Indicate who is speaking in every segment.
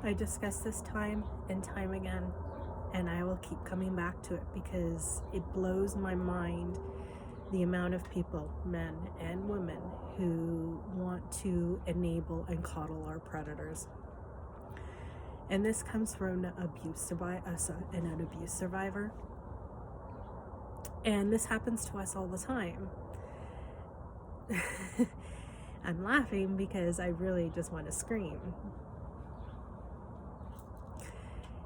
Speaker 1: I discuss this time and time again, and I will keep coming back to it because it blows my mind the amount of people, men and women, who want to enable and coddle our predators. And this comes from an abuse survivor. And this happens to us all the time. I'm laughing because I really just want to scream.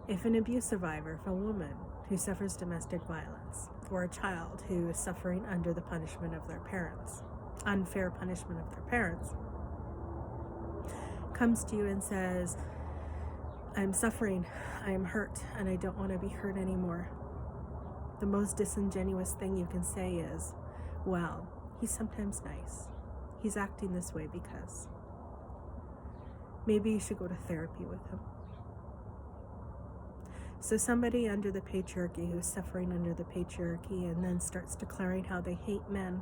Speaker 1: If an abuse survivor, if a woman who suffers domestic violence, or a child who is suffering under the punishment of their parents, unfair punishment of their parents, comes to you and says, I'm suffering, I am hurt, and I don't want to be hurt anymore, the most disingenuous thing you can say is, well, he's sometimes nice. He's acting this way because. Maybe you should go to therapy with him. So somebody under the patriarchy who's suffering under the patriarchy and then starts declaring how they hate men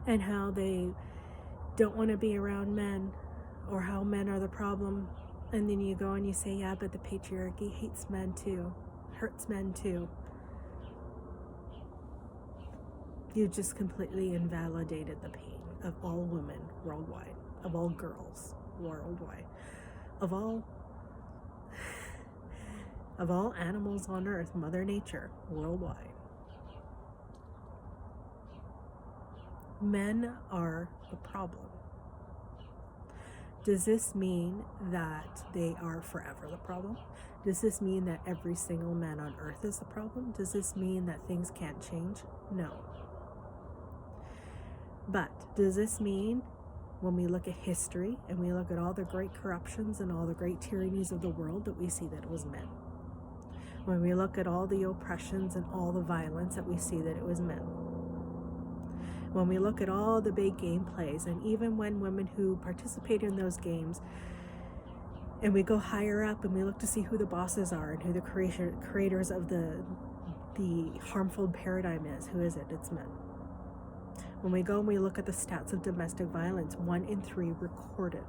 Speaker 1: and how they don't want to be around men or how men are the problem. And then you go and you say, yeah, but the patriarchy hates men too, hurts men too. You just completely invalidated the pain of all women worldwide, of all girls worldwide, of all animals on earth, Mother Nature worldwide. Men are the problem. Does this mean that they are forever the problem? Does this mean that every single man on earth is the problem? Does this mean that things can't change? No. But does this mean when we look at history and we look at all the great corruptions and all the great tyrannies of the world that we see that it was men? When we look at all the oppressions and all the violence that we see that it was men? When we look at all the big game plays, and even when women who participate in those games, and we go higher up and we look to see who the bosses are and who the creators of the harmful paradigm is, who is it? It's men. When we go and we look at the stats of domestic violence, 1 in 3 recorded.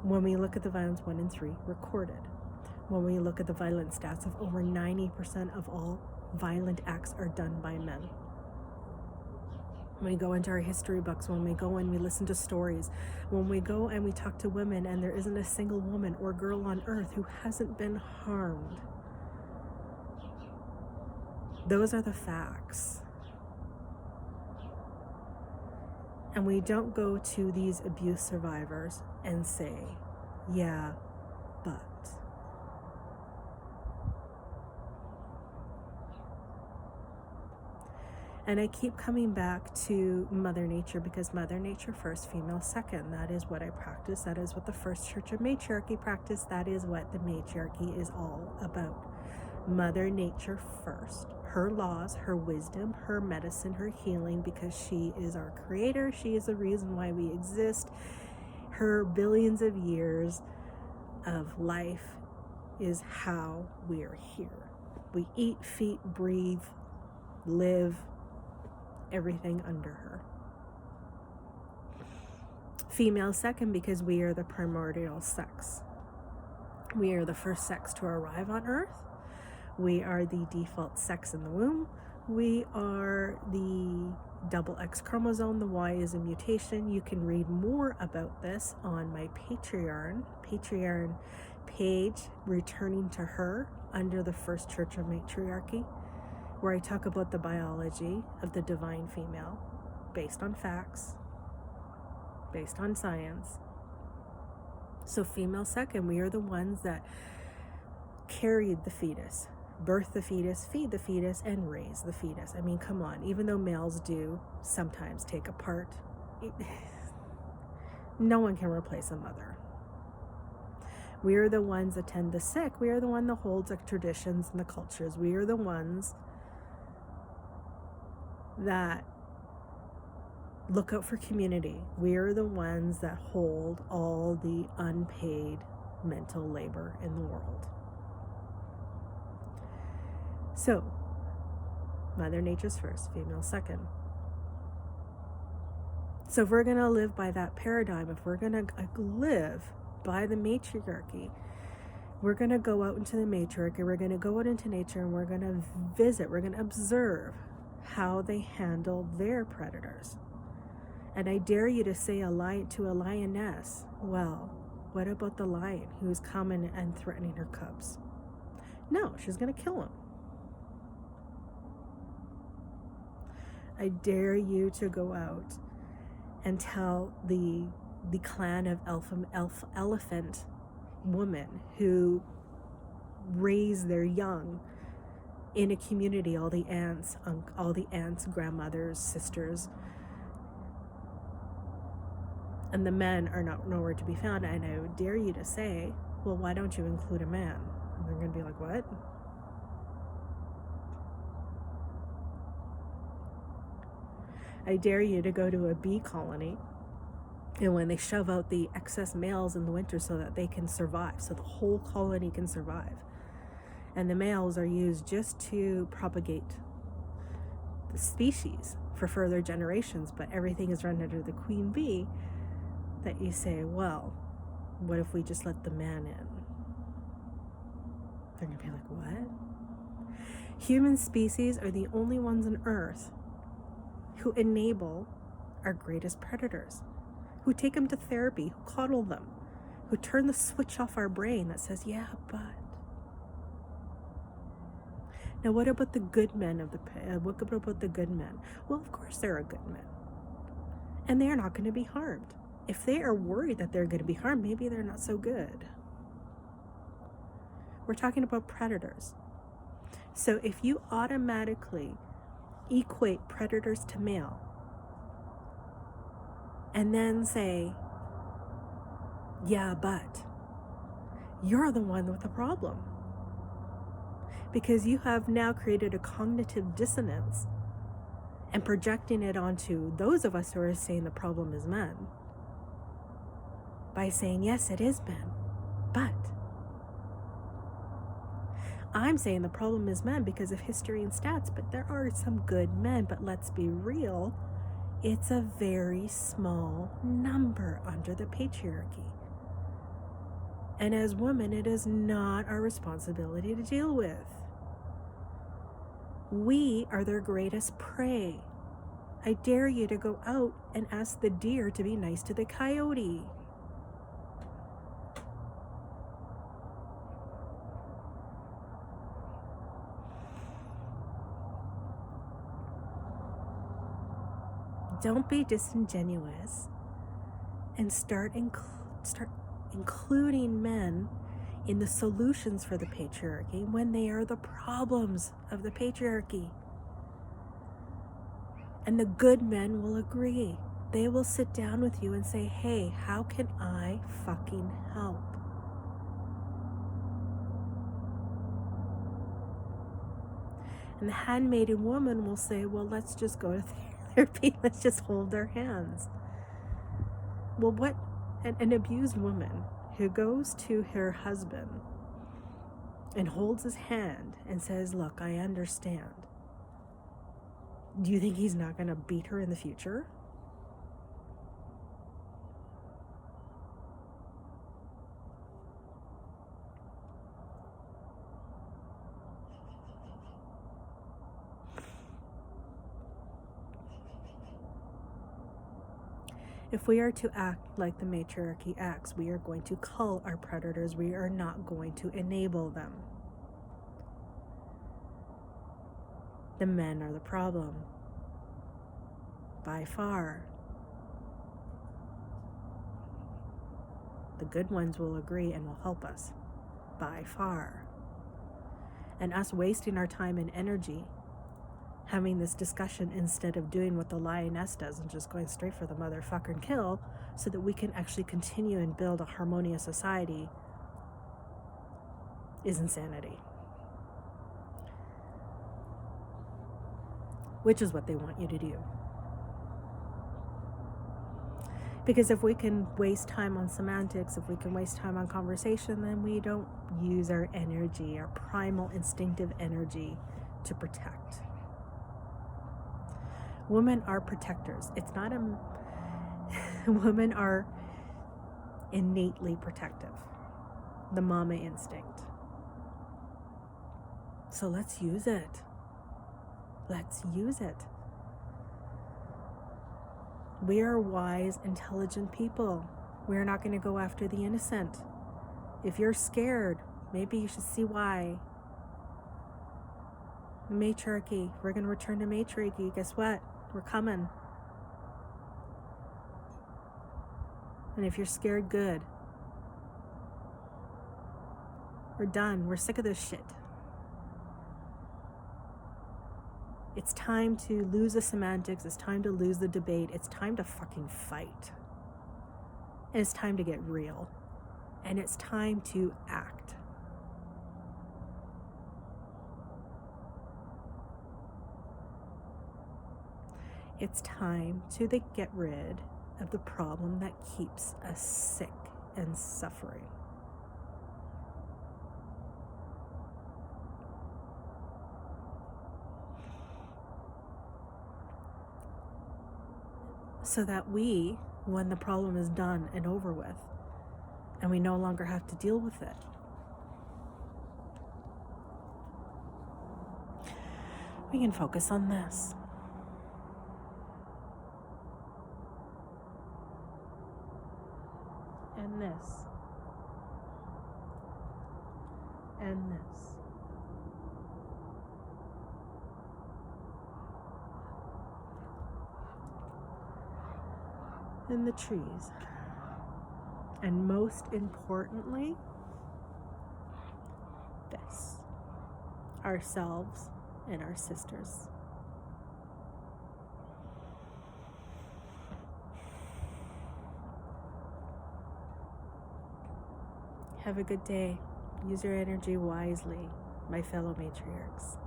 Speaker 1: When we look at the violence, 1 in 3 recorded. When we look at the violent stats of over 90% of all violent acts are done by men. When we go into our history books, when we go and we listen to stories, when we go and we talk to women, and there isn't a single woman or girl on earth who hasn't been harmed. Those are the facts. And we don't go to these abuse survivors and say, yeah, but. And I keep coming back to Mother Nature because Mother Nature first, female second. That is what I practice. That is what the First Church of Matriarchy practiced. That is what the matriarchy is all about. Mother Nature first. Her laws, her wisdom, her medicine, her healing, because she is our creator. She is the reason why we exist. Her billions of years of life is how we're here. We eat, feed, breathe, live, everything under her. Female second because we are the primordial sex. We are the first sex to arrive on earth. We are the default sex in the womb. We are the double X chromosome. The Y is a mutation. You can read more about this on my Patreon page, Returning to Her, under the First Church of Matriarchy, where I talk about the biology of the divine female based on facts, based on science. So female second, we are the ones that carried the fetus, birth the fetus, feed the fetus, and raise the fetus. I mean, come on, even though males do sometimes take a part, no one can replace a mother. We are the ones that tend the sick. We are the one that holds the traditions and the cultures. We are the ones that look out for community. We are the ones that hold all the unpaid mental labor in the world. So, Mother Nature's first, female second. So if we're going to live by that paradigm, if we're going to live by the matriarchy, we're going to go out into the matriarchy, we're going to go out into nature, and we're going to visit, we're going to observe how they handle their predators. And I dare you to say to a lioness, well, what about the lion who's coming and threatening her cubs? No, she's going to kill him. I dare you to go out and tell the clan of elephant women who raise their young in a community, all the aunts, grandmothers, sisters, and the men are nowhere to be found. And I would dare you to say, well, why don't you include a man? And they're going to be like, what? I dare you to go to a bee colony, and when they shove out the excess males in the winter so that they can survive, so the whole colony can survive, and the males are used just to propagate the species for further generations, but everything is run under the queen bee, that you say, well, what if we just let the man in? They're going to be like, what? Human species are the only ones on Earth who enable our greatest predators, who take them to therapy, who coddle them, who turn the switch off our brain that says, yeah, but. Now, what about the good men what about the good men? Well, of course there are good men. And they are not going to be harmed. If they are worried that they're going to be harmed, maybe they're not so good. We're talking about predators. So if you automatically equate predators to male and then say, yeah, but, you're the one with the problem. Because you have now created a cognitive dissonance and projecting it onto those of us who are saying the problem is men by saying, yes, it is men, but I'm saying the problem is men because of history and stats, but there are some good men. But let's be real, it's a very small number under the patriarchy. And as women, it is not our responsibility to deal with. We are their greatest prey. I dare you to go out and ask the deer to be nice to the coyote. Don't be disingenuous and start including men in the solutions for the patriarchy when they are the problems of the patriarchy. And the good men will agree. They will sit down with you and say, hey, how can I fucking help? And the handmaiden woman will say, well, let's just go to therapy. Let's just hold their hands. Well, what an abused woman who goes to her husband and holds his hand and says, look, I understand. Do you think he's not going to beat her in the future? If we are to act like the matriarchy acts, we are going to cull our predators. We are not going to enable them. The men are the problem. By far. The good ones will agree and will help us. By far. And us wasting our time and energy having this discussion instead of doing what the lioness does and just going straight for the motherfucker and kill so that we can actually continue and build a harmonious society is insanity. Which is what they want you to do. Because if we can waste time on semantics, if we can waste time on conversation, then we don't use our energy, our primal instinctive energy to protect. Women are protectors. It's not Women are innately protective, the mama instinct. So let's use it. Let's use it. We are wise, intelligent people. We're not going to go after the innocent. If you're scared, maybe you should see why. Matriarchy. We're going to return to matriarchy. Guess what? We're coming. And if you're scared, good. We're done. We're sick of this shit. It's time to lose the semantics. It's time to lose the debate. It's time to fucking fight. And it's time to get real. And it's time to act. It's time to get rid of the problem that keeps us sick and suffering. So that we, when the problem is done and over with, and we no longer have to deal with it, we can focus on this. And this. And this. And the trees. And most importantly, this. Ourselves and our sisters. Have a good day. Use your energy wisely, my fellow matriarchs.